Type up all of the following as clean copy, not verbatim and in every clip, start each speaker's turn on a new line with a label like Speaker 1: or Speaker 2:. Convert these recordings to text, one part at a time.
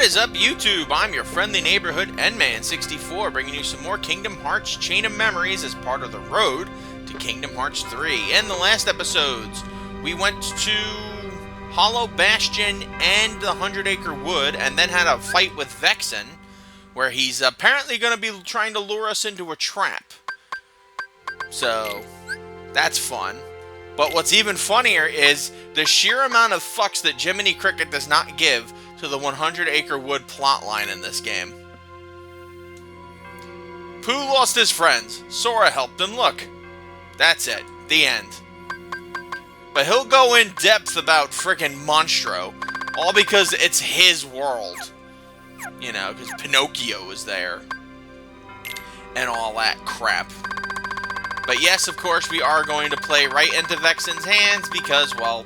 Speaker 1: is up, YouTube? I'm your friendly neighborhood Nman64, bringing you some more Kingdom Hearts Chain of Memories as part of the road to Kingdom Hearts 3. In the last episodes, we went to Hollow Bastion and the 100-Acre Wood, and then had a fight with Vexen, where he's apparently going to be trying to lure us into a trap. So, that's fun. But what's even funnier is the sheer amount of fucks that Jiminy Cricket does not give to the 100-Acre Wood plotline in this game. Pooh lost his friends. Sora helped him look. That's it. The end. But he'll go in depth about frickin' Monstro, all because it's his world. You know, because Pinocchio was there. And all that crap. But yes, of course, we are going to play right into Vexen's hands because, well,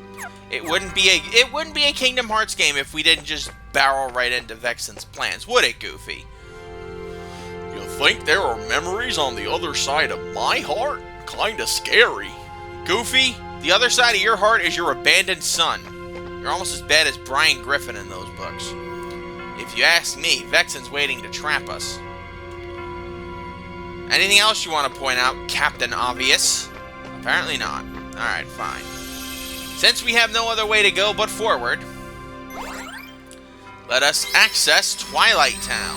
Speaker 1: it wouldn't be a Kingdom Hearts game if we didn't just barrel right into Vexen's plans, would it, Goofy? You think there are memories on the other side of my heart? Kinda scary. Goofy, the other side of your heart is your abandoned son. You're almost as bad as Brian Griffin in those books. If you ask me, Vexen's waiting to trap us. Anything else you want to point out, Captain Obvious? Apparently not. Alright, fine. Since we have no other way to go but forward, let us access Twilight Town.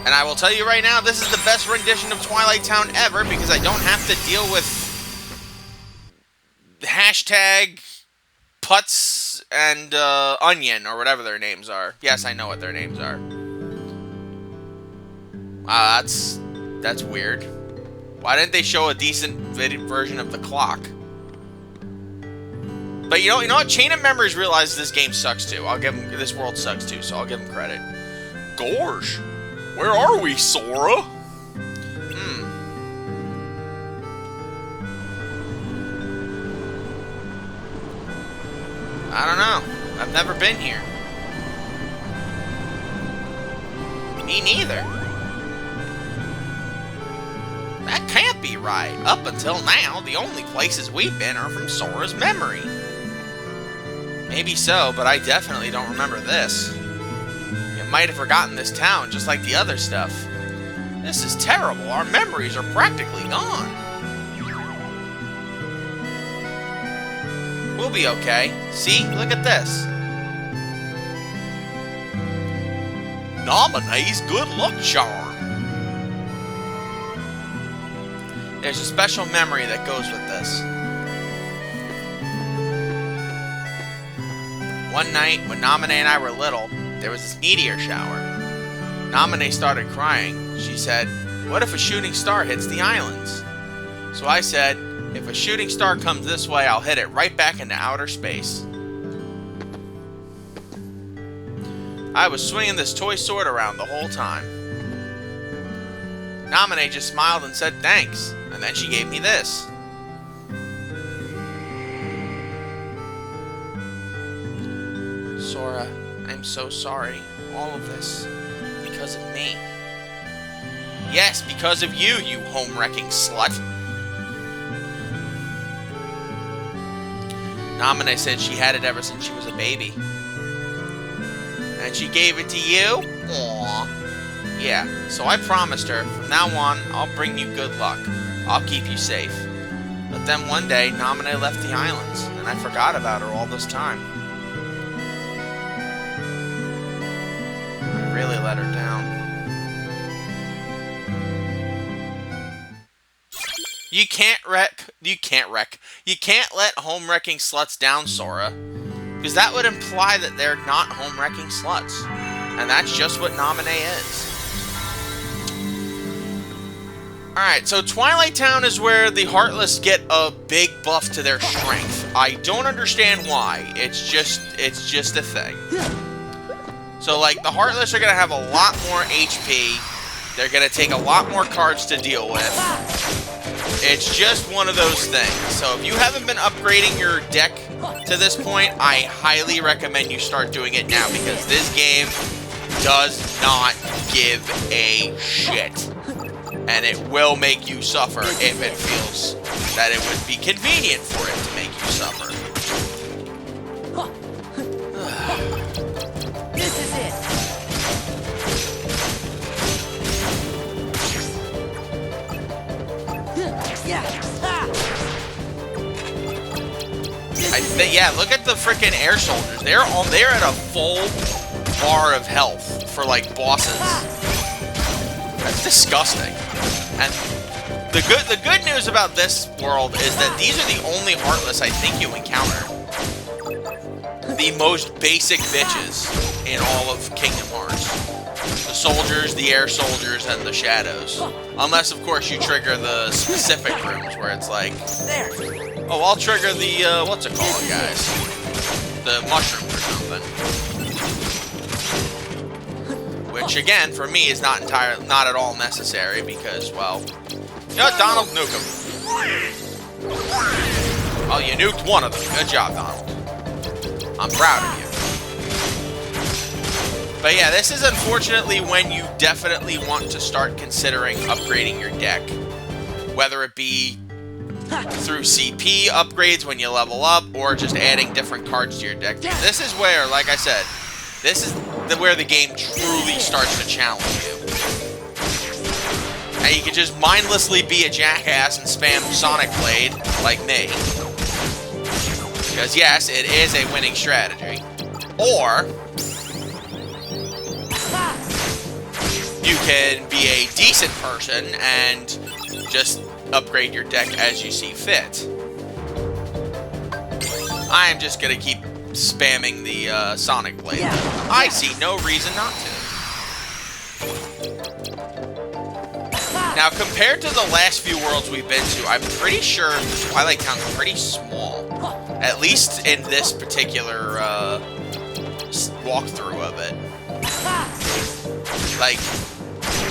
Speaker 1: And I will tell you right now, this is the best rendition of Twilight Town ever because I don't have to deal with hashtag Putz and Onion, or whatever their names are. Yes, I know what their names are. That's weird. Why didn't they show a decent version of the clock? But you know what? Chain of Memories realizes this game sucks too. I'll give them, this world sucks too, so I'll give them credit. Gorsh, where are we, Sora? I don't know. I've never been here. Me neither. That can't be right. Up until now, the only places we've been are from Sora's memory. Maybe so, but I definitely don't remember this. You might have forgotten this town, just like the other stuff. This is terrible. Our memories are practically gone. We'll be okay. See? Look at this. Nominee's good luck charm. There's a special memory that goes with this. One night, when Naminé and I were little, there was this meteor shower. Naminé started crying. She said, "What if a shooting star hits the islands?" So I said, "If a shooting star comes this way, I'll hit it right back into outer space." I was swinging this toy sword around the whole time. Naminé just smiled and said thanks, and then she gave me this. Sora, I'm so sorry. All of this, because of me. Yes, because of you, you home-wrecking slut. Naminé said she had it ever since she was a baby. And she gave it to you? Aww. Yeah, so I promised her, from now on, I'll bring you good luck. I'll keep you safe. But then one day, Naminé left the islands, and I forgot about her all this time. I really let her down. You can't let home-wrecking sluts down, Sora. Because that would imply that they're not home-wrecking sluts. And that's just what Naminé is. Alright, so Twilight Town is where the Heartless get a big buff to their strength. I don't understand why. It's just a thing. So, like, the Heartless are going to have a lot more HP. They're going to take a lot more cards to deal with. It's just one of those things. So if you haven't been upgrading your deck to this point, I highly recommend you start doing it now, because this game does not give a shit. And it will make you suffer if it feels that it would be convenient for it to make you suffer.
Speaker 2: This is it.
Speaker 1: Yeah, look at the freaking air soldiers. They're at a full bar of health for like bosses. That's disgusting. And the good news about this world is that these are the only Heartless I think you encounter. The most basic bitches in all of Kingdom Hearts. The soldiers, the air soldiers, and the shadows. Unless, of course, you trigger the specific rooms where it's like... Oh, I'll trigger the, what's it called, guys? The mushrooms or something. Which, again, for me, is not at all necessary because, well... You know what, Donald, nuke him. Well, you nuked one of them. Good job, Donald. I'm proud of you. But yeah, this is unfortunately when you definitely want to start considering upgrading your deck. Whether it be through CP upgrades when you level up, or just adding different cards to your deck. This is where, like I said, this is where the game truly starts to challenge you. And you can just mindlessly be a jackass and spam Sonic Blade like me. Because yes, it is a winning strategy. Or... you can be a decent person and just upgrade your deck as you see fit. I am just going to keep spamming the Sonic Blade. I see no reason not to. Now, compared to the last few worlds we've been to, I'm pretty sure Twilight Town's pretty small. At least in this particular walkthrough of it. Like...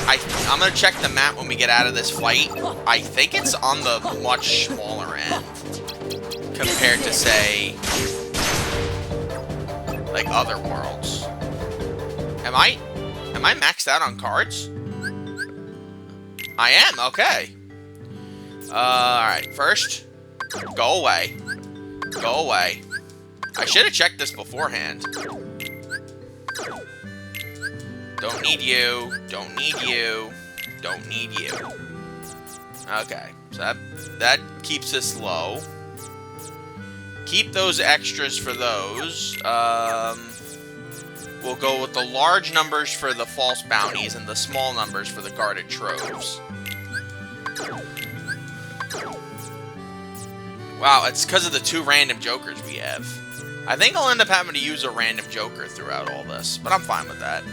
Speaker 1: I'm going to check the map when we get out of this fight. I think it's on the much smaller end. Compared to, say... like, other worlds. Am I maxed out on cards? I am, okay. Alright, first... go away. Go away. I should have checked this beforehand. Don't need you. Don't need you. Don't need you. Okay. So that keeps us low. Keep those extras for those. We'll go with the large numbers for the false bounties and the small numbers for the guarded troves. Wow, it's because of the 2 random jokers we have. I think I'll end up having to use a random joker throughout all this, but I'm fine with that.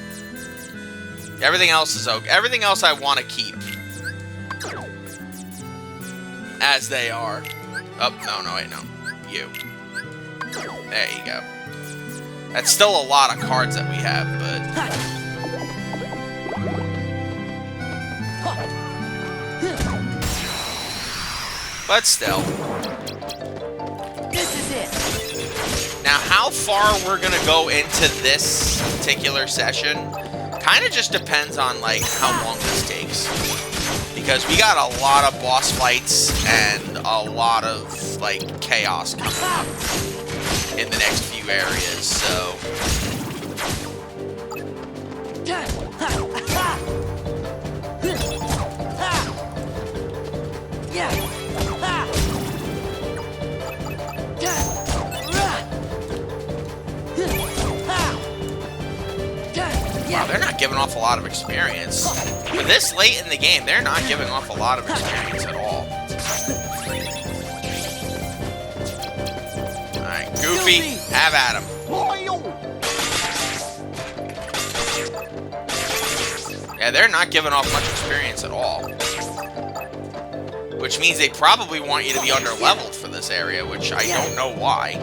Speaker 1: Everything else is okay. Everything else I want to keep. As they are. Oh, no, wait, no. You. There you go. That's still a lot of cards that we have, but... but still.
Speaker 2: This is it.
Speaker 1: Now, how far we're going to go into this particular session... kind of just depends on, like, how long this takes. Because we got a lot of boss fights and a lot of, like, chaos coming up in the next few areas, so... Wow, they're not giving off a lot of experience. But this late in the game, they're not giving off a lot of experience at all. Alright, Goofy, have at him. Yeah, they're not giving off much experience at all. Which means they probably want you to be under-leveled for this area, which I don't know why.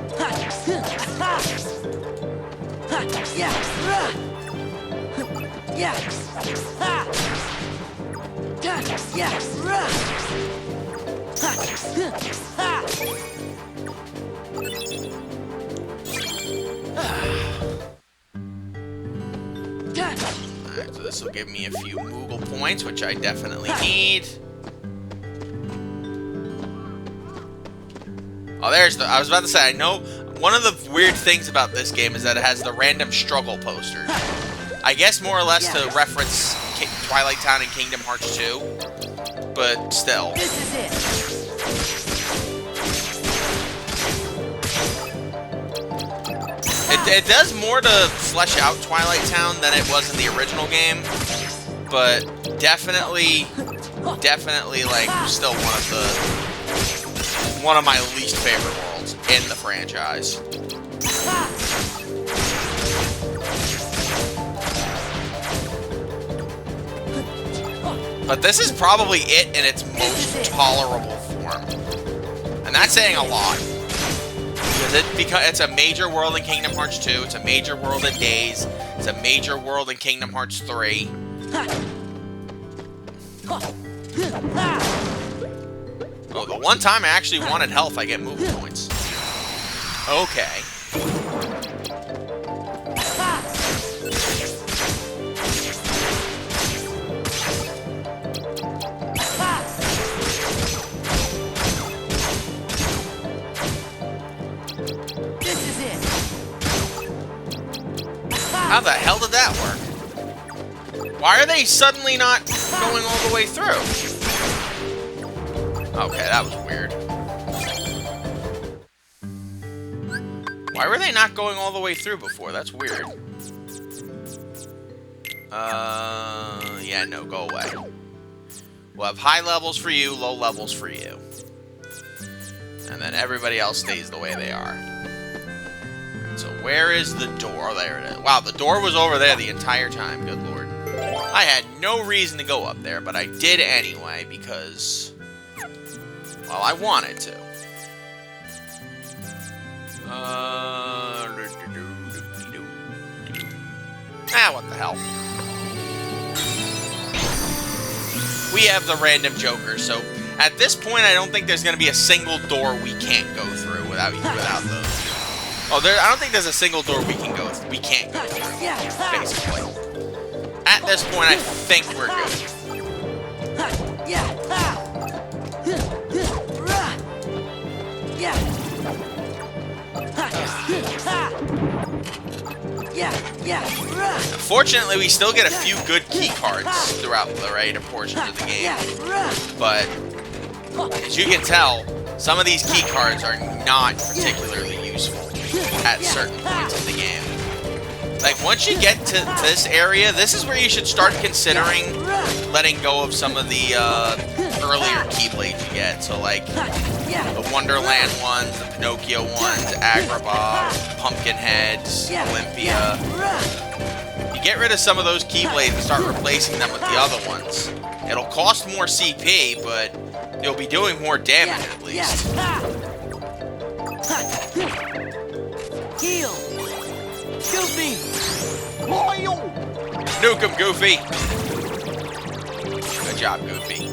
Speaker 1: Alright, so this will give me a few Moogle points, which I definitely need. Oh, there's the... I was about to say, I know... One of the weird things about this game is that it has the random struggle posters. I guess more or less to reference Twilight Town and Kingdom Hearts 2. But still.
Speaker 2: This is it.
Speaker 1: It does more to flesh out Twilight Town than it was in the original game, but definitely, like, still one of my least favorite worlds in the franchise. But this is probably it in its most tolerable form. And that's saying a lot. Because it's a major world in Kingdom Hearts 2, it's a major world in Days, it's a major world in Kingdom Hearts 3. Oh, the one time I actually wanted health, I get movement points. Okay. How the hell did that work? Why are they suddenly not going all the way through? Okay, that was weird. Why were they not going all the way through before? That's weird. Yeah, no, go away. We'll have high levels for you, low levels for you. And then everybody else stays the way they are. So where is the door? Oh, there it is. Wow, the door was over there the entire time. Good lord. I had no reason to go up there, but I did anyway because, well, I wanted to. What the hell? We have the random joker, so at this point, I don't think there's going to be a single door we can't go through without those. Oh, I don't think there's a single door we can't go through, basically. At this point, I think we're good. Fortunately, we still get a few good key cards throughout the later portions of the game. But, as you can tell, some of these key cards are not particularly useful at certain points in the game. Like, once you get to this area, this is where you should start considering letting go of some of the earlier Keyblades you get. So, like, the Wonderland ones, the Pinocchio ones, Agrabah, Pumpkinheads, Olympia. You get rid of some of those Keyblades and start replacing them with the other ones. It'll cost more CP, but you'll be doing more damage at least.
Speaker 2: Heal! Goofy!
Speaker 1: Nuke him, Goofy! Good job, Goofy.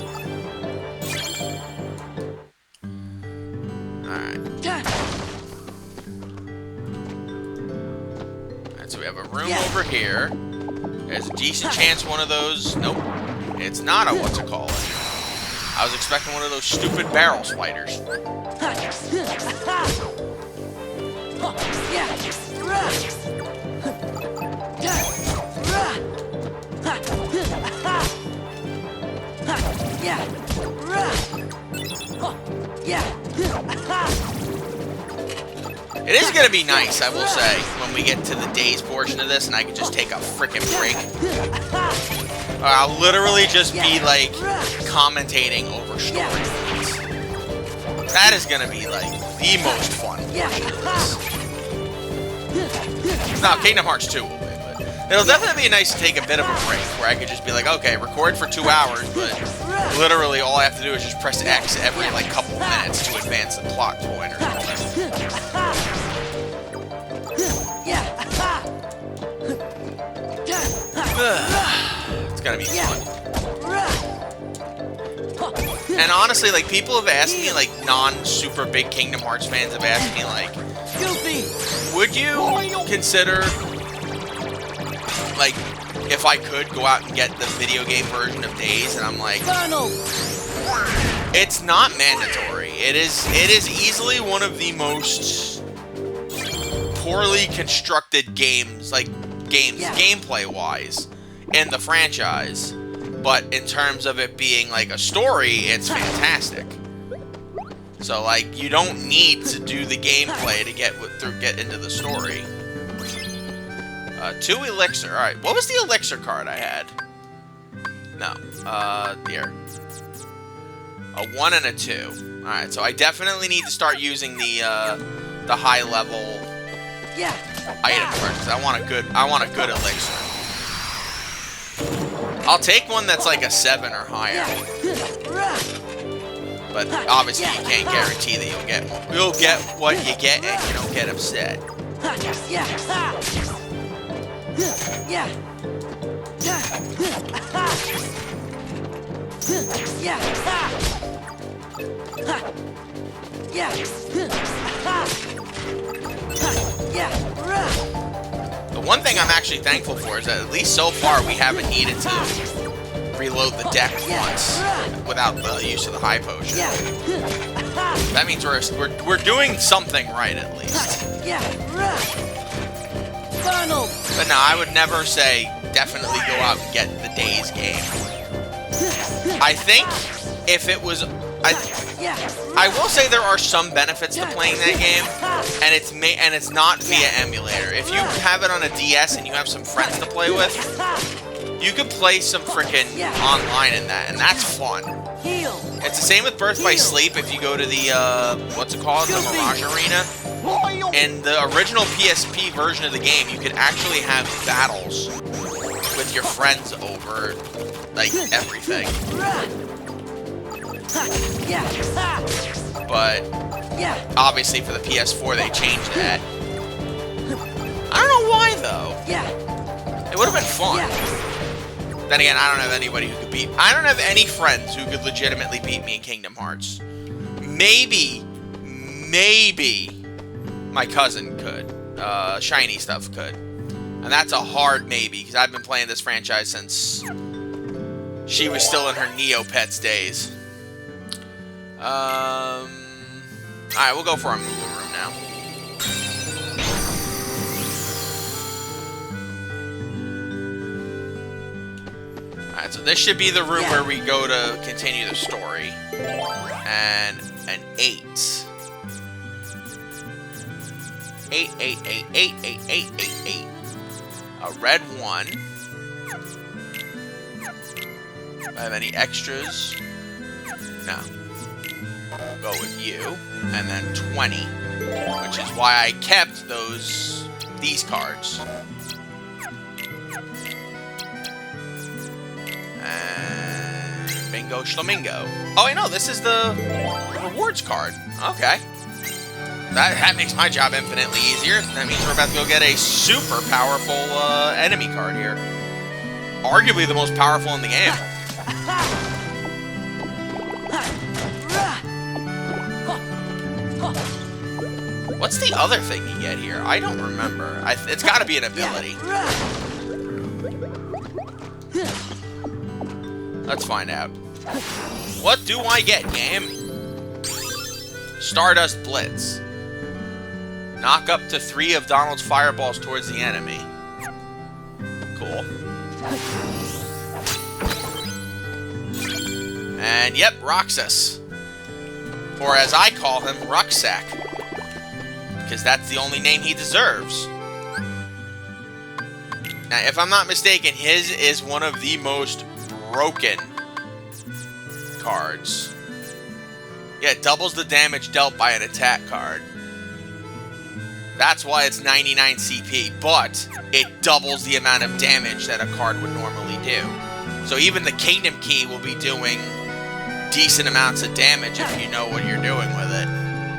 Speaker 1: Alright. Alright, so we have a room over here. There's a decent chance one of those... Nope. It's not a what's-it-called. I was expecting one of those stupid barrel spiders. It is gonna be nice, I will say, when we get to the days portion of this and I can just take a frickin' break. I'll literally just be, like, commentating over story. That is gonna be, like, the most fun portion of this. No, Kingdom Hearts 2 will be, but it'll definitely be nice to take a bit of a break where I could just be like, okay, record for 2 hours, but literally all I have to do is just press X every, like, couple of minutes to advance the plot point or something. It's gonna be fun. And honestly, like, people have asked me, like, non-super big Kingdom Hearts fans have asked me, like, would you consider, like, if I could go out and get the video game version of Days? And I'm like, it's not mandatory. It is easily one of the most poorly constructed games, gameplay-wise, in the franchise. But in terms of it being, like, a story, it's fantastic. So, like, you don't need to do the gameplay to get into the story. 2 elixir. Alright, what was the elixir card I had? No. Here. A 1 and a 2. Alright, so I definitely need to start using the high level item first, because I want a good elixir. I'll take one that's like a 7 or higher. But obviously you can't guarantee that you'll get what you get and you don't get upset. The one thing I'm actually thankful for is that at least so far we haven't needed to reload the deck once without the use of the high potion. That means we're doing something right at least. But no, I would never say definitely go out and get the Days game. I think if it was, I will say there are some benefits to playing that game, and it's not via emulator. If you have it on a DS and you have some friends to play with, you can play some frickin' online in that, and that's fun. It's the same with Birth by Sleep. If you go to the what's it called, the Mirage Arena. In the original PSP version of the game, you could actually have battles with your friends over, like, everything. But, obviously for the PS4 they changed that. I don't know why, though. It would have been fun. Then again, I don't have anybody who could beat... I don't have any friends who could legitimately beat me in Kingdom Hearts. Maybe my cousin could. Shiny Stuff could. And that's a hard maybe, because I've been playing this franchise since she was still in her Neopets days. Alright, we'll go for our Moogle room now. Alright, so this should be the room where we go to continue the story. And an 8. 8, 8, 8, 8, 8, 8, 8, 8. A red 1. Do I have any extras? No. Go with you. And then 20. Which is why I kept these cards. And bingo schlemingo. Oh, I know, this is the rewards card. Okay. That makes my job infinitely easier. That means we're about to go get a super powerful enemy card here. Arguably the most powerful in the game. What's the other thing you get here? I don't remember. It's got to be an ability. Let's find out. What do I get, game? Stardust Blitz. Knock up to 3 of Donald's fireballs towards the enemy. Cool. And yep, Roxas. Or as I call him, Rucksack. Because that's the only name he deserves. Now, if I'm not mistaken, his is one of the most broken cards. Yeah, it doubles the damage dealt by an attack card. That's why it's 99 CP, but it doubles the amount of damage that a card would normally do. So even the Kingdom Key will be doing decent amounts of damage if you know what you're doing with it.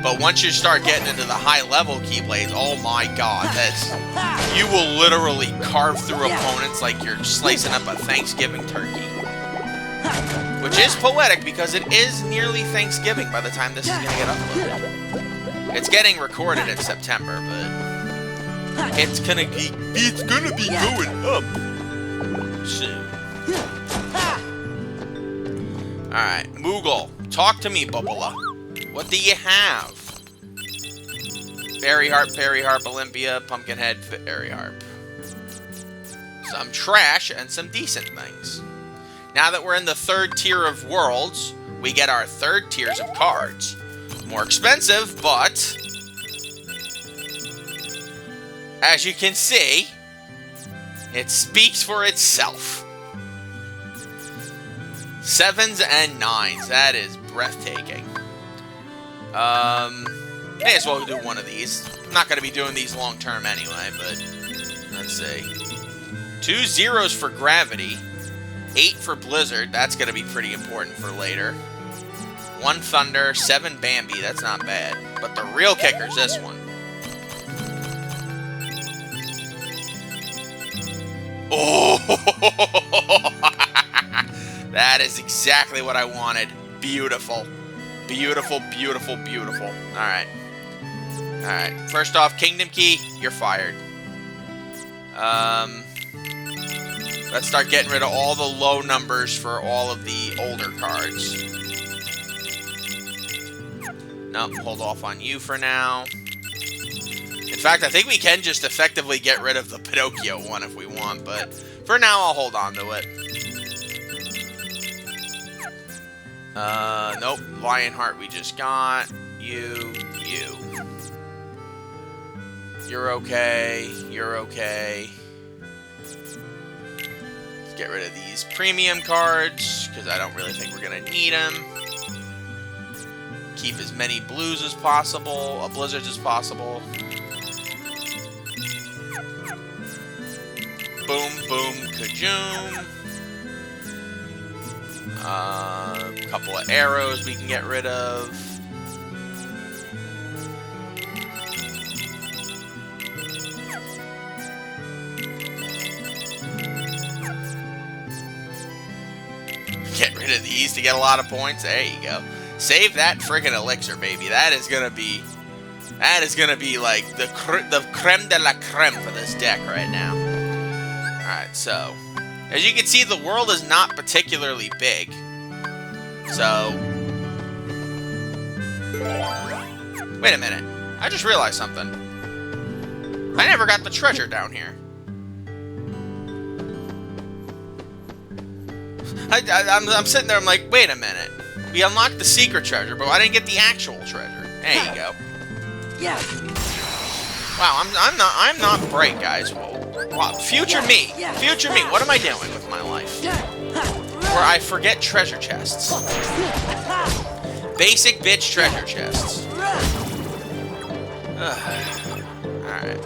Speaker 1: But once you start getting into the high-level Keyblades, oh my god, you will literally carve through opponents like you're slicing up a Thanksgiving turkey. Which is poetic, because it is nearly Thanksgiving by the time this is going to get uploaded. It's getting recorded in September, but it's gonna be going up soon. Alright, Moogle, talk to me, Bubba. What do you have? Fairy Harp, Olympia, Pumpkinhead, Fairy Harp. Some trash and some decent things. Now that we're in the 3rd tier of worlds, we get our 3rd tiers of cards. More expensive, but as you can see, It speaks for itself. 7s and 9s. That is breathtaking. May as well do one of these. I'm not going to be doing these long term anyway, but let's see. 2 0s for Gravity. 8 for Blizzard. That's going to be pretty important for later. 1 Thunder. 7 Bambi. That's not bad. But the real kicker's this one. Oh! That is exactly what I wanted. Beautiful. Beautiful, beautiful, beautiful. Alright. Alright. First off, Kingdom Key, you're fired. Let's start getting rid of all the low numbers for all of the older cards. Nope, hold off on you for now. In fact, I think we can just effectively get rid of the Pinocchio one if we want, but for now I'll hold on to it. Nope. Lionheart we just got. You. You're okay. You're okay. Let's get rid of these premium cards, because I don't really think we're going to need them. Keep as many blues as possible, blizzards as possible. Boom, boom, kajoom. A couple of arrows we can get rid of. Get rid of these to get a lot of points. There you go. Save that friggin' elixir, baby. That is gonna be like the creme de la creme for this deck right now. Alright, so as you can see, the world is not particularly big. So wait a minute. I just realized something. I never got the treasure down here. I'm sitting there, I'm like, wait a minute. We unlocked the secret treasure, but I didn't get the actual treasure. There you go.
Speaker 2: Yeah.
Speaker 1: Wow, I'm not bright, guys. Wow, future me. Future me. What am I doing with my life? Where I forget treasure chests. Basic bitch treasure chests. Alright.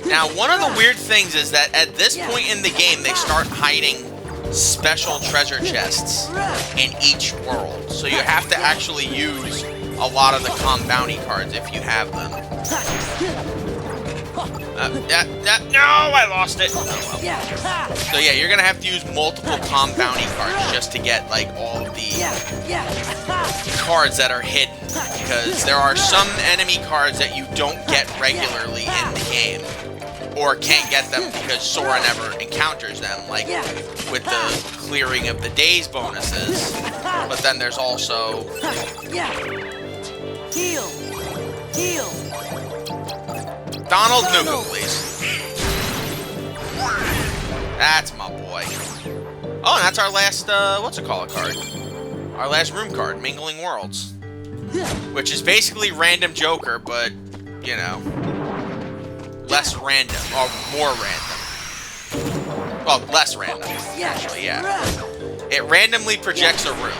Speaker 1: Now, one of the weird things is that at this point in the game, they start hiding special treasure chests in each world. So you have to actually use a lot of the Com Bounty cards if you have them. No, I lost it. Oh, well. So yeah, you're gonna have to use multiple Com Bounty cards just to get like all of the cards that are hidden, because there are some enemy cards that you don't get regularly in the game, or can't get them because Sora never encounters them, like with the clearing of the days bonuses. But then there's also
Speaker 2: Heal.
Speaker 1: Donald Nukem, please. That's my boy. Oh, and that's our last, what's it called, card? Our last room card, Mingling Worlds. Which is basically Random Joker, but, you know, less random, or more random. Well, less random, actually, yeah. It randomly projects a room.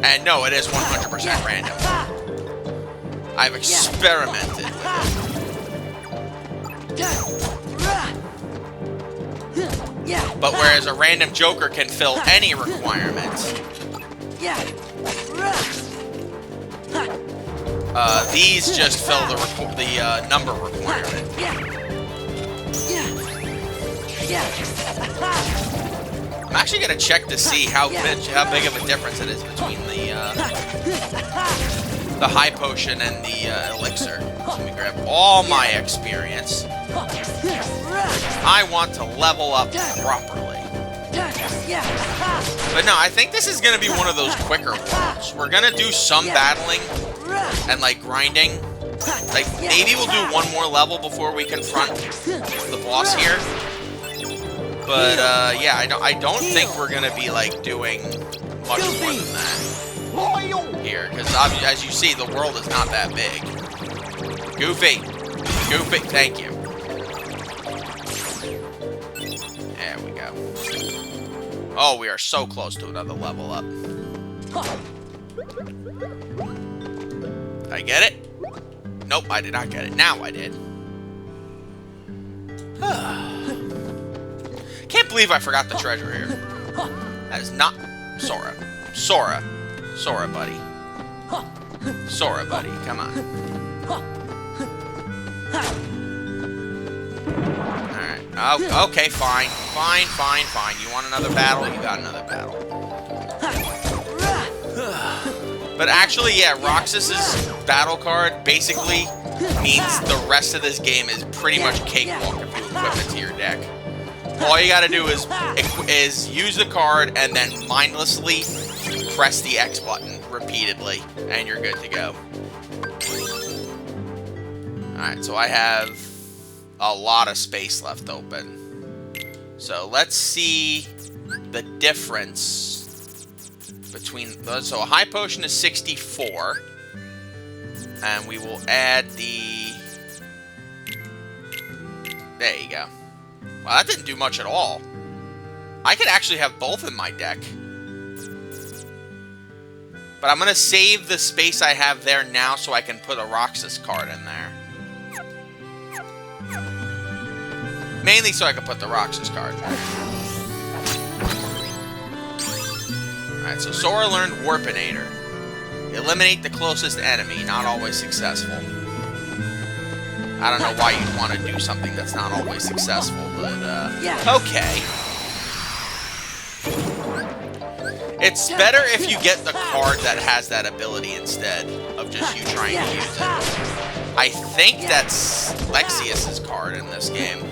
Speaker 1: And no, it is 100% random. I've experimented with it. But whereas a random Joker can fill any requirement, these just fill the number requirement. I'm actually gonna check to see how big of a difference it is between the high potion and the elixir. Let me grab all my experience. I want to level up properly. But no, I think this is gonna be one of those quicker worlds. We're gonna do some battling and like grinding. Like maybe we'll do one more level before we confront the boss here. But yeah, I don't think we're gonna be like doing much more than that. here, because as you see, the world is not that big. Goofy! Goofy, thank you. There we go. Oh, we are so close to another level up. Did I get it? Nope, I did not get it. Now I did. Can't believe I forgot the treasure here. That is not... Sora. Sora. Sora, buddy. Sora, buddy. Come on. Alright. Oh, okay, fine. Fine, fine, fine. You want another battle? You got another battle. But actually, yeah, Roxas's battle card basically means the rest of this game is pretty much cakewalk if you equip it to your deck. All you gotta do is use the card and then mindlessly press the X button repeatedly, and you're good to go. Alright, so I have a lot of space left open. So let's see the difference between... So a high potion is 64. And we will add the... There you go. Wow, that didn't do much at all. I could actually have both in my deck. But I'm going to save the space I have there now so I can put a Roxas card in there. Mainly so I can put the Roxas card there. Alright, so Sora learned Warpinator. Eliminate the closest enemy, not always successful. I don't know why you'd want to do something that's not always successful, but, okay. It's better if you get the card that has that ability instead of just you trying to use it. I think that's Lexius's card in this game.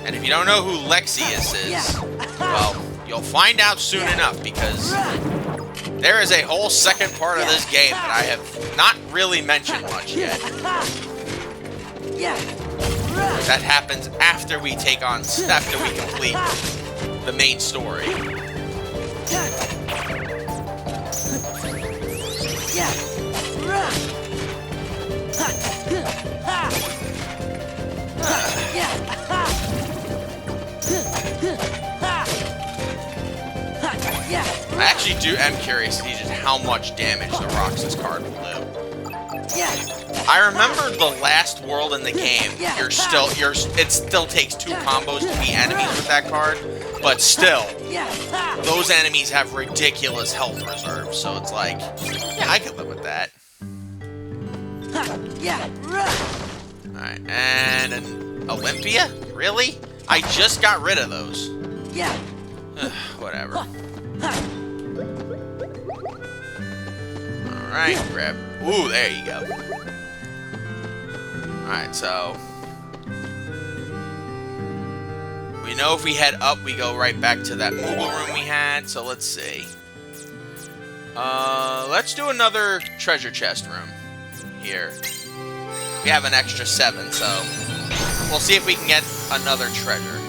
Speaker 1: And if you don't know who Lexius is, well, you'll find out soon enough, because there is a whole second part of this game that I have not really mentioned much yet. That happens after we take on, after we complete the main story. I actually am curious to see just how much damage the Roxas card will do. I remember the last world in the game, it still takes 2 combos to beat enemies with that card, but still, those enemies have ridiculous health reserves, so it's like, yeah, I could live with that. Alright, and an Olympia? Really? I just got rid of those. Whatever. Alright, grab... Ooh, there you go. Alright, so... we know if we head up, we go right back to that Moogle room we had, so let's see. Let's do another treasure chest room here. We have an extra 7, so we'll see if we can get another treasure.